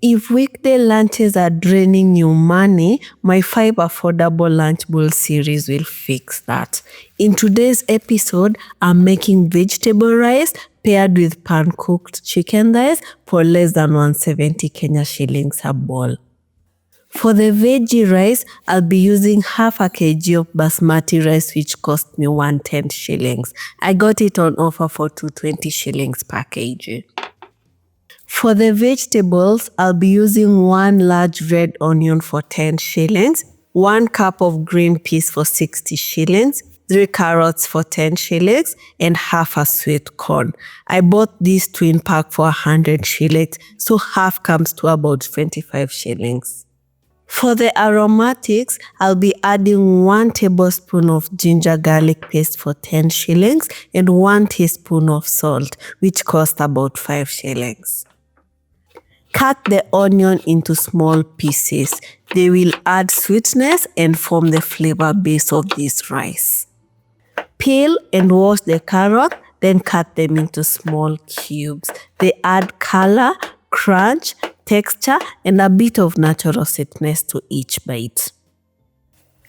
If weekday lunches are draining you money, my 5 affordable lunch bowl series will fix that. In today's episode, I'm making vegetable rice paired with pan-cooked chicken thighs for less than 170 Kenya shillings a bowl. For the veggie rice, I'll be using half a kg of basmati rice which cost me 110 shillings. I got it on offer for 220 shillings per kg. For the vegetables, I'll be using 1 large red onion for 10 shillings, 1 cup of green peas for 60 shillings, 3 carrots for 10 shillings, and half a sweet corn. I bought this twin pack for 100 shillings, so half comes to about 25 shillings. For the aromatics, I'll be adding 1 tablespoon of ginger garlic paste for 10 shillings and 1 teaspoon of salt, which cost about 5 shillings. Cut the onion into small pieces. They will add sweetness and form the flavor base of this rice. Peel and wash the carrot, then cut them into small cubes. They add color, crunch, texture, and a bit of natural sweetness to each bite.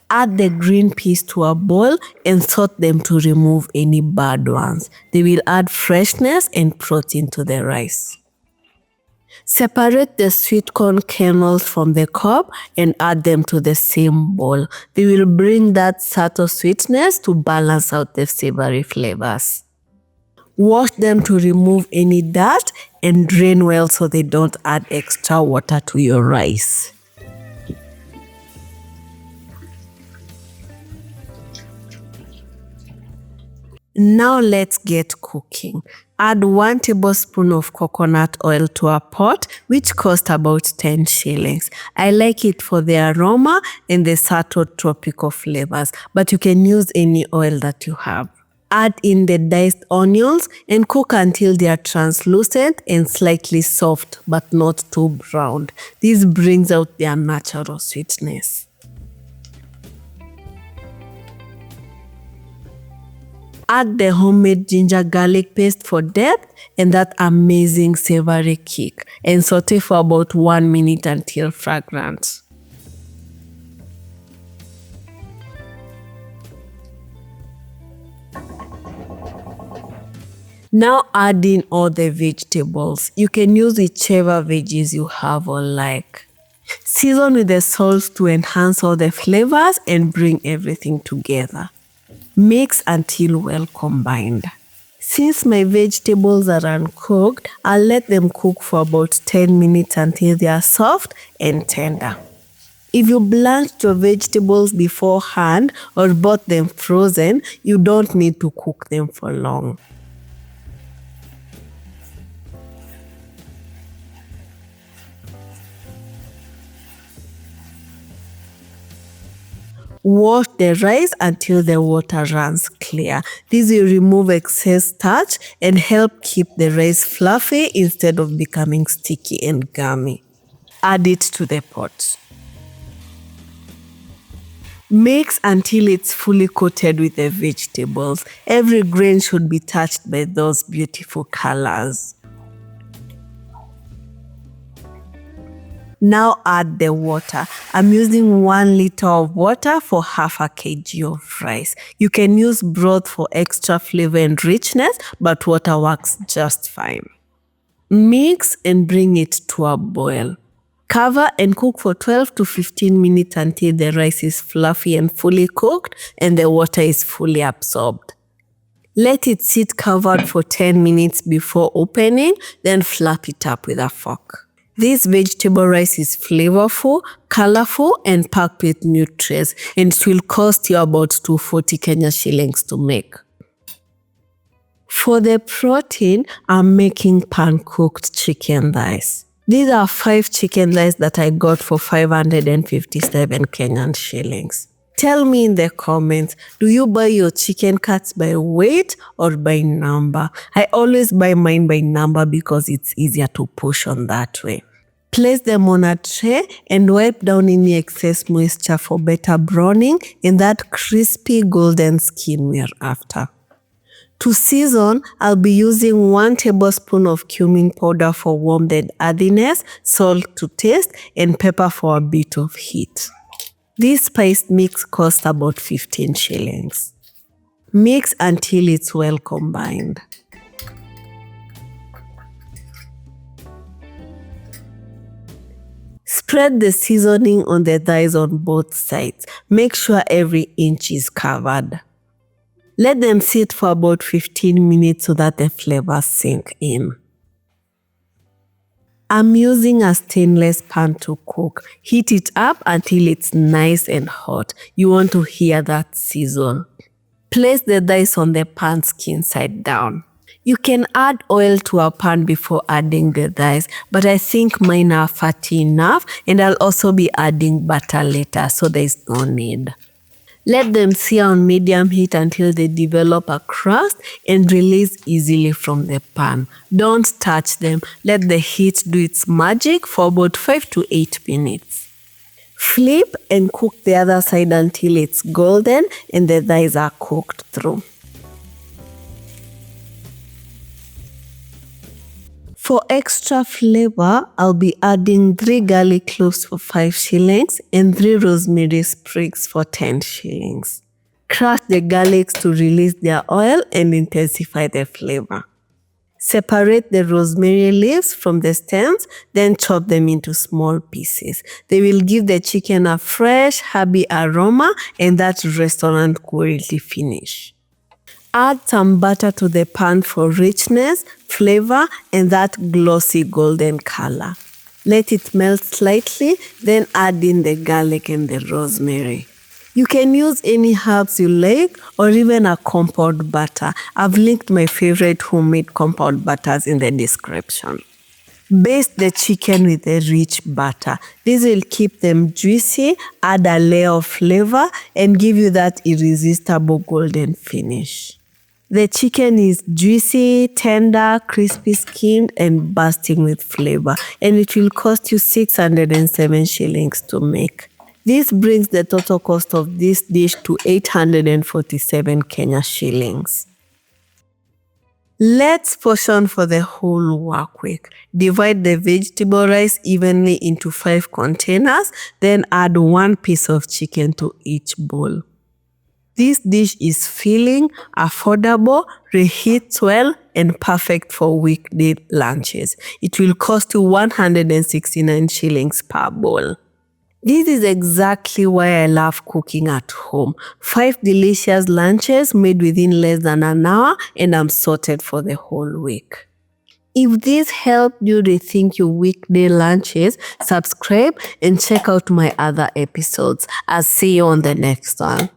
Add the green peas to a bowl and salt them to remove any bad ones. They will add freshness and protein to the rice. Separate the sweet corn kernels from the cob and add them to the same bowl. They will bring that subtle sweetness to balance out the savory flavors. Wash them to remove any dirt and drain well so they don't add extra water to your rice. Now let's get cooking. Add 1 tablespoon of coconut oil to a pot, which costs about 10 shillings. I like it for the aroma and the subtle tropical flavors, but you can use any oil that you have. Add in the diced onions and cook until they are translucent and slightly soft, but not too brown. This brings out their natural sweetness. Add the homemade ginger garlic paste for depth and that amazing savory kick, and saute for about 1 minute until fragrant. Now add in all the vegetables. You can use whichever veggies you have or like. Season with the salt to enhance all the flavors and bring everything together. Mix until well combined. Since my vegetables are uncooked, I'll let them cook for about 10 minutes until they are soft and tender. If you blanched your vegetables beforehand or bought them frozen, you don't need to cook them for long. Wash the rice until the water runs clear. This will remove excess starch and help keep the rice fluffy instead of becoming sticky and gummy. Add it to the pot. Mix until it's fully coated with the vegetables. Every grain should be touched by those beautiful colors. Now add the water. I'm using 1 liter of water for half a kg of rice. You can use broth for extra flavor and richness, but water works just fine. Mix and bring it to a boil. Cover and cook for 12 to 15 minutes until the rice is fluffy and fully cooked and the water is fully absorbed. Let it sit covered for 10 minutes before opening, then flap it up with a fork. This vegetable rice is flavorful, colorful, and packed with nutrients, and it will cost you about 240 Kenya shillings to make. For the protein, I'm making pan-cooked chicken thighs. These are 5 chicken thighs that I got for 557 Kenyan shillings. Tell me in the comments, do you buy your chicken cuts by weight or by number? I always buy mine by number because it's easier to push on that way. Place them on a tray and wipe down any excess moisture for better browning and that crispy golden skin we're after. To season, I'll be using 1 tablespoon of cumin powder for warmth and earthiness, salt to taste, and pepper for a bit of heat. This spice mix costs about 15 shillings. Mix until it's well combined. Spread the seasoning on the thighs on both sides. Make sure every inch is covered. Let them sit for about 15 minutes so that the flavors sink in. I'm using a stainless pan to cook. Heat it up until it's nice and hot. You want to hear that sizzle. Place the thighs on the pan skin side down. You can add oil to a pan before adding the thighs, but I think mine are fatty enough, and I'll also be adding butter later, so there's no need. Let them sear on medium heat until they develop a crust and release easily from the pan. Don't touch them. Let the heat do its magic for about 5 to 8 minutes. Flip and cook the other side until it's golden and the thighs are cooked through. For extra flavor, I'll be adding 3 garlic cloves for 5 shillings and 3 rosemary sprigs for 10 shillings. Crush the garlics to release their oil and intensify the flavor. Separate the rosemary leaves from the stems, then chop them into small pieces. They will give the chicken a fresh, herby aroma and that restaurant quality finish. Add some butter to the pan for richness, flavor, and that glossy golden color. Let it melt slightly, then add in the garlic and the rosemary. You can use any herbs you like or even a compound butter. I've linked my favorite homemade compound butters in the description. Baste the chicken with a rich butter. This will keep them juicy, add a layer of flavor, and give you that irresistible golden finish. The chicken is juicy, tender, crispy skinned, and bursting with flavor, and it will cost you 607 shillings to make. This brings the total cost of this dish to 847 Kenya shillings. Let's portion for the whole work week. Divide the vegetable rice evenly into 5 containers, then add 1 piece of chicken to each bowl. This dish is filling, affordable, reheats well, and perfect for weekday lunches. It will cost you 169 shillings per bowl. This is exactly why I love cooking at home. 5 delicious lunches made within less than an hour, and I'm sorted for the whole week. If this helped you rethink your weekday lunches, subscribe and check out my other episodes. I'll see you on the next one.